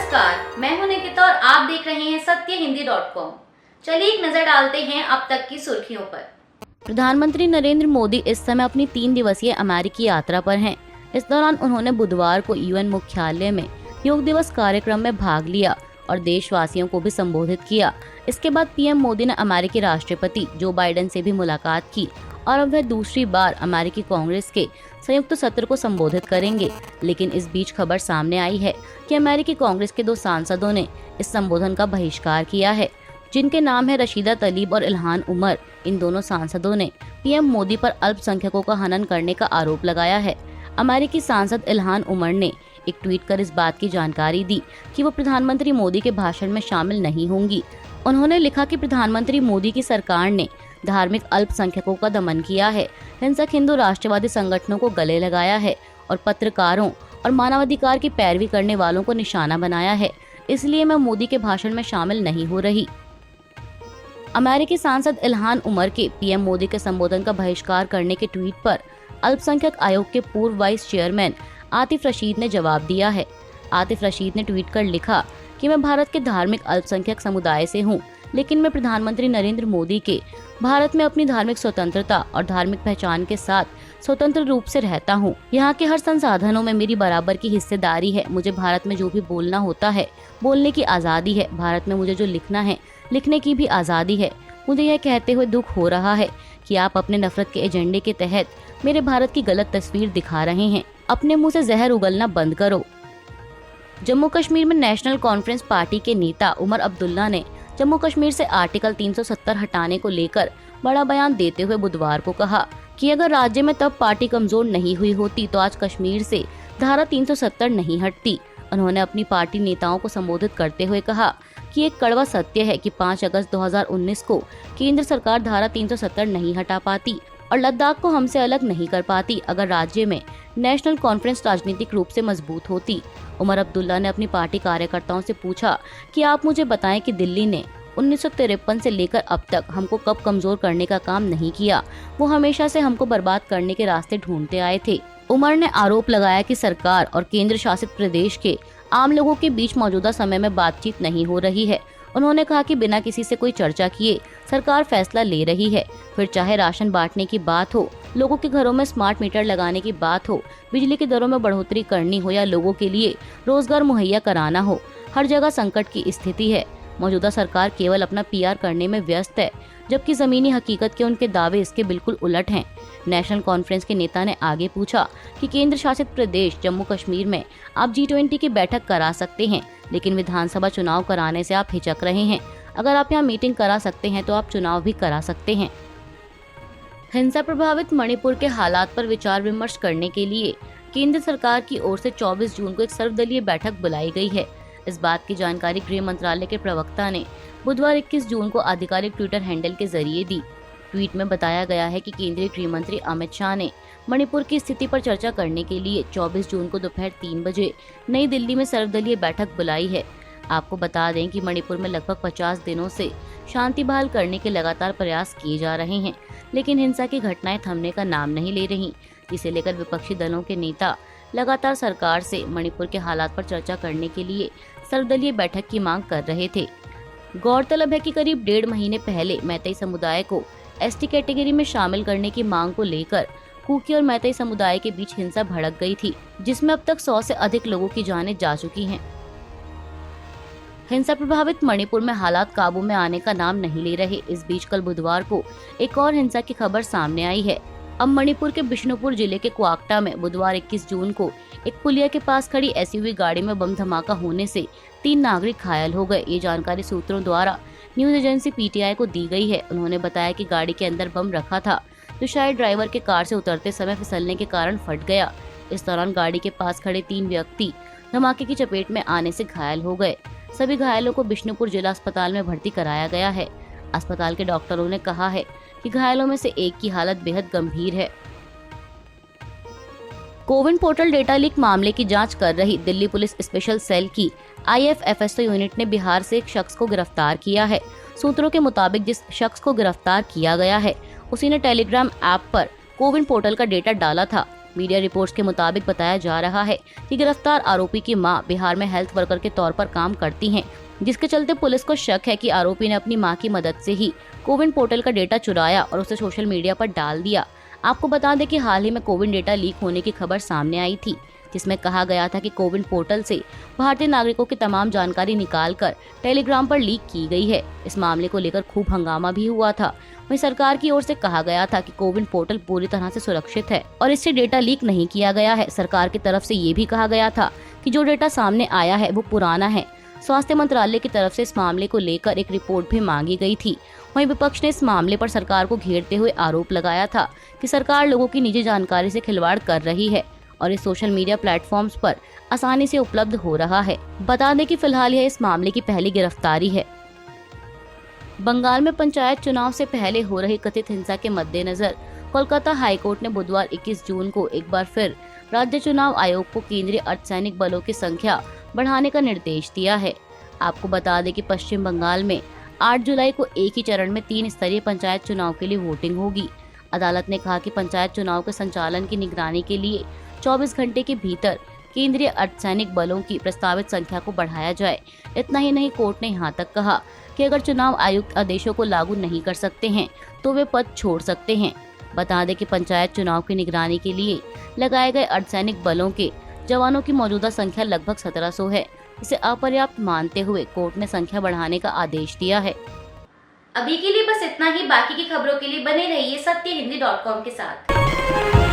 नमस्कार, मैं हूं निकिता और आप देख रहे हैं सत्यहिंदी.com। चलिए एक नजर डालते हैं अब तक की सुर्खियों पर। प्रधानमंत्री नरेंद्र मोदी इस समय अपनी 3 दिवसीय अमेरिकी यात्रा पर हैं। इस दौरान उन्होंने बुधवार को यूएन मुख्यालय में योग दिवस कार्यक्रम में भाग लिया और देशवासियों को भी संबोधित किया। इसके बाद पीएम मोदी ने अमेरिकी राष्ट्रपति जो बाइडेन से भी मुलाकात की और अब वह दूसरी बार अमेरिकी कांग्रेस के संयुक्त सत्र को संबोधित करेंगे। लेकिन इस बीच खबर सामने आई है कि अमेरिकी कांग्रेस के 2 सांसदों ने इस संबोधन का बहिष्कार किया है, जिनके नाम है रशीदा तलीब और इल्हान उमर। इन दोनों सांसदों ने पीएम मोदी पर अल्पसंख्यकों का हनन करने का आरोप लगाया है। अमेरिकी सांसद इल्हान उमर ने एक ट्वीट कर इस बात की जानकारी दी कि वो प्रधानमंत्री मोदी के भाषण में शामिल नहीं होंगी। उन्होंने लिखा कि प्रधानमंत्री मोदी की सरकार ने धार्मिक अल्पसंख्यकों का दमन किया है, हिंसक हिंदू राष्ट्रवादी संगठनों को गले लगाया है और पत्रकारों और मानवाधिकार की पैरवी करने वालों को निशाना बनाया है। इसलिए मैं मोदी के भाषण में शामिल नहीं हो रही। अमेरिकी सांसद इल्हान उमर के पीएम मोदी के संबोधन का बहिष्कार करने के ट्वीट पर अल्पसंख्यक आयोग के पूर्व वाइस चेयरमैन आतिफ रशीद ने जवाब दिया है। आतिफ रशीद ने ट्वीट कर लिखा कि मैं भारत के धार्मिक अल्पसंख्यक समुदाय से हूं, लेकिन मैं प्रधानमंत्री नरेंद्र मोदी के भारत में अपनी धार्मिक स्वतंत्रता और धार्मिक पहचान के साथ स्वतंत्र रूप से रहता हूं। यहाँ के हर संसाधनों में मेरी बराबर की हिस्सेदारी है। मुझे भारत में जो भी बोलना होता है, बोलने की आज़ादी है। भारत में मुझे जो लिखना है, लिखने की भी आज़ादी है। मुझे यह कहते हुए दुख हो रहा है कि आप अपने नफरत के एजेंडे के तहत मेरे भारत की गलत तस्वीर दिखा रहे हैं। अपने मुंह से जहर उगलना बंद करो। जम्मू कश्मीर में नेशनल कॉन्फ्रेंस पार्टी के नेता उमर अब्दुल्ला ने जम्मू कश्मीर से आर्टिकल 370 हटाने को लेकर बड़ा बयान देते हुए बुधवार को कहा कि अगर राज्य में तब पार्टी कमजोर नहीं हुई होती तो आज कश्मीर से धारा 370 नहीं हटती। उन्होंने अपनी पार्टी नेताओं को संबोधित करते हुए कहा कि एक कड़वा सत्य है कि 5 अगस्त 2019 को केंद्र सरकार धारा 370 नहीं हटा पाती और लद्दाख को हमसे अलग नहीं कर पाती अगर राज्य में नेशनल कॉन्फ्रेंस राजनीतिक रूप से मजबूत होती। उमर अब्दुल्ला ने अपनी पार्टी कार्यकर्ताओं से पूछा कि आप मुझे बताएं कि दिल्ली ने 1953 से लेकर अब तक हमको कब कमजोर करने का काम नहीं किया। वो हमेशा से हमको बर्बाद करने के रास्ते ढूंढते आए थे। उमर ने आरोप लगाया कि सरकार और केंद्र शासित प्रदेश के आम लोगों के बीच मौजूदा समय में बातचीत नहीं हो रही है। उन्होंने कहा कि बिना किसी से कोई चर्चा किए सरकार फैसला ले रही है, फिर चाहे राशन बांटने की बात हो, लोगों के घरों में स्मार्ट मीटर लगाने की बात हो, बिजली की दरों में बढ़ोतरी करनी हो या लोगों के लिए रोजगार मुहैया कराना हो। हर जगह संकट की स्थिति है। मौजूदा सरकार केवल अपना पीआर करने में व्यस्त है, जबकि जमीनी हकीकत के उनके दावे इसके बिल्कुल उलट हैं। नेशनल कॉन्फ्रेंस के नेता ने आगे पूछा कि केंद्र शासित प्रदेश जम्मू कश्मीर में आप G20 की बैठक करा सकते हैं, लेकिन विधानसभा चुनाव कराने से आप हिचक रहे हैं। अगर आप यहाँ मीटिंग करा सकते हैं तो आप चुनाव भी करा सकते हैं। हिंसा प्रभावित मणिपुर के हालात पर विचार विमर्श करने के लिए केंद्र सरकार की ओर से 24 जून को एक सर्वदलीय बैठक बुलाई गई है। इस बात की जानकारी गृह मंत्रालय के प्रवक्ता ने बुधवार 21 जून को आधिकारिक ट्विटर हैंडल के जरिए दी। ट्वीट में बताया गया है कि केंद्रीय गृह मंत्री अमित शाह ने मणिपुर की स्थिति पर चर्चा करने के लिए 24 जून को दोपहर 3 बजे नई दिल्ली में सर्वदलीय बैठक बुलाई है। आपको बता दें कि मणिपुर में लगभग 50 दिनों से शांति बहाल करने के लगातार प्रयास किए जा रहे हैं, लेकिन हिंसा की घटनाएं थमने का नाम नहीं ले रही, जिसे लेकर विपक्षी दलों के नेता लगातार सरकार से मणिपुर के हालात पर चर्चा करने के लिए सर्वदलीय बैठक की मांग कर रहे थे। गौरतलब है कि करीब 1.5 महीने पहले मैतेई समुदाय को एसटी कैटेगरी में शामिल करने की मांग को लेकर कुकी और मैतेई समुदाय के बीच हिंसा भड़क गई थी, जिसमें अब तक 100 से अधिक लोगों की जानें जा चुकी हैं। हिंसा प्रभावित मणिपुर में हालात काबू में आने का नाम नहीं ले रहे। इस बीच कल बुधवार को एक और हिंसा की खबर सामने आई है। अब मणिपुर के बिष्णुपुर जिले के क्वाक्टा में बुधवार 21 जून को एक पुलिया के पास खड़ी एसयूवी गाड़ी में बम धमाका होने से 3 नागरिक घायल हो गए। ये जानकारी सूत्रों द्वारा न्यूज एजेंसी पीटीआई को दी गई है। उन्होंने बताया कि गाड़ी के अंदर बम रखा था, जो शायद ड्राइवर के कार से उतरते समय फिसलने के कारण फट गया। इस दौरान गाड़ी के पास खड़े 3 व्यक्ति धमाके की चपेट में आने से घायल हो गए। सभी घायलों को बिष्णुपुर जिला अस्पताल में भर्ती कराया गया है। अस्पताल के डॉक्टरों ने कहा है कि घायलों में से एक की हालत बेहद गंभीर है। कोविन पोर्टल डेटा लीक मामले की जांच कर रही दिल्ली पुलिस स्पेशल सेल की IFFSO यूनिट ने बिहार से एक शख्स को गिरफ्तार किया है। सूत्रों के मुताबिक जिस शख्स को गिरफ्तार किया गया है, उसी ने टेलीग्राम ऐप पर कोविन पोर्टल का डेटा डाला था। मीडिया रिपोर्ट्स के मुताबिक बताया जा रहा है कि गिरफ्तार आरोपी की मां बिहार में हेल्थ वर्कर के तौर पर काम करती हैं, जिसके चलते पुलिस को शक है कि आरोपी ने अपनी मां की मदद से ही कोविन पोर्टल का डेटा चुराया और उसे सोशल मीडिया पर डाल दिया। आपको बता दें कि हाल ही में कोविन डेटा लीक होने की खबर सामने आई थी, जिसमें कहा गया था कि कोविन पोर्टल से भारतीय नागरिकों की तमाम जानकारी निकालकर टेलीग्राम पर लीक की गई है। इस मामले को लेकर खूब हंगामा भी हुआ था। वहीं सरकार की ओर से कहा गया था कि कोविन पोर्टल पूरी तरह से सुरक्षित है और इससे डेटा लीक नहीं किया गया है। सरकार की तरफ से ये भी कहा गया था कि जो डेटा सामने आया है वो पुराना है। स्वास्थ्य मंत्रालय की तरफ से इस मामले को लेकर एक रिपोर्ट भी मांगी गई थी। वहीं विपक्ष ने इस मामले पर सरकार को घेरते हुए आरोप लगाया था कि सरकार लोगों की निजी जानकारी से खिलवाड़ कर रही है और इस सोशल मीडिया प्लेटफॉर्म्स पर आसानी से उपलब्ध हो रहा है। बता दें कि फिलहाल यह इस मामले की पहली गिरफ्तारी है। बंगाल में पंचायत चुनाव से पहले हो रही कथित हिंसा के मद्देनजर कोलकाता हाईकोर्ट ने बुधवार 21 जून को एक बार फिर राज्य चुनाव आयोग को केंद्रीय अर्धसैनिक बलों की संख्या बढ़ाने का निर्देश दिया है। आपको बता दें कि पश्चिम बंगाल में 8 जुलाई को एक ही चरण में 3 स्तरीय पंचायत चुनाव के लिए वोटिंग होगी। अदालत ने कहा कि पंचायत चुनाव के संचालन की निगरानी के लिए 24 घंटे के भीतर केंद्रीय अर्धसैनिक बलों की प्रस्तावित संख्या को बढ़ाया जाए। इतना ही नहीं, कोर्ट ने यहाँ तक कहा कि अगर चुनाव आयुक्त आदेशों को लागू नहीं कर सकते हैं तो वे पद छोड़ सकते हैं। बता दें कि पंचायत चुनाव की निगरानी के लिए लगाए गए अर्धसैनिक बलों के जवानों की मौजूदा संख्या लगभग 1700 है। इसे अपर्याप्त मानते हुए कोर्ट ने संख्या बढ़ाने का आदेश दिया है। अभी के लिए बस इतना ही। बाकी की खबरों के लिए बने रहिए सत्यहिंदी.com के साथ।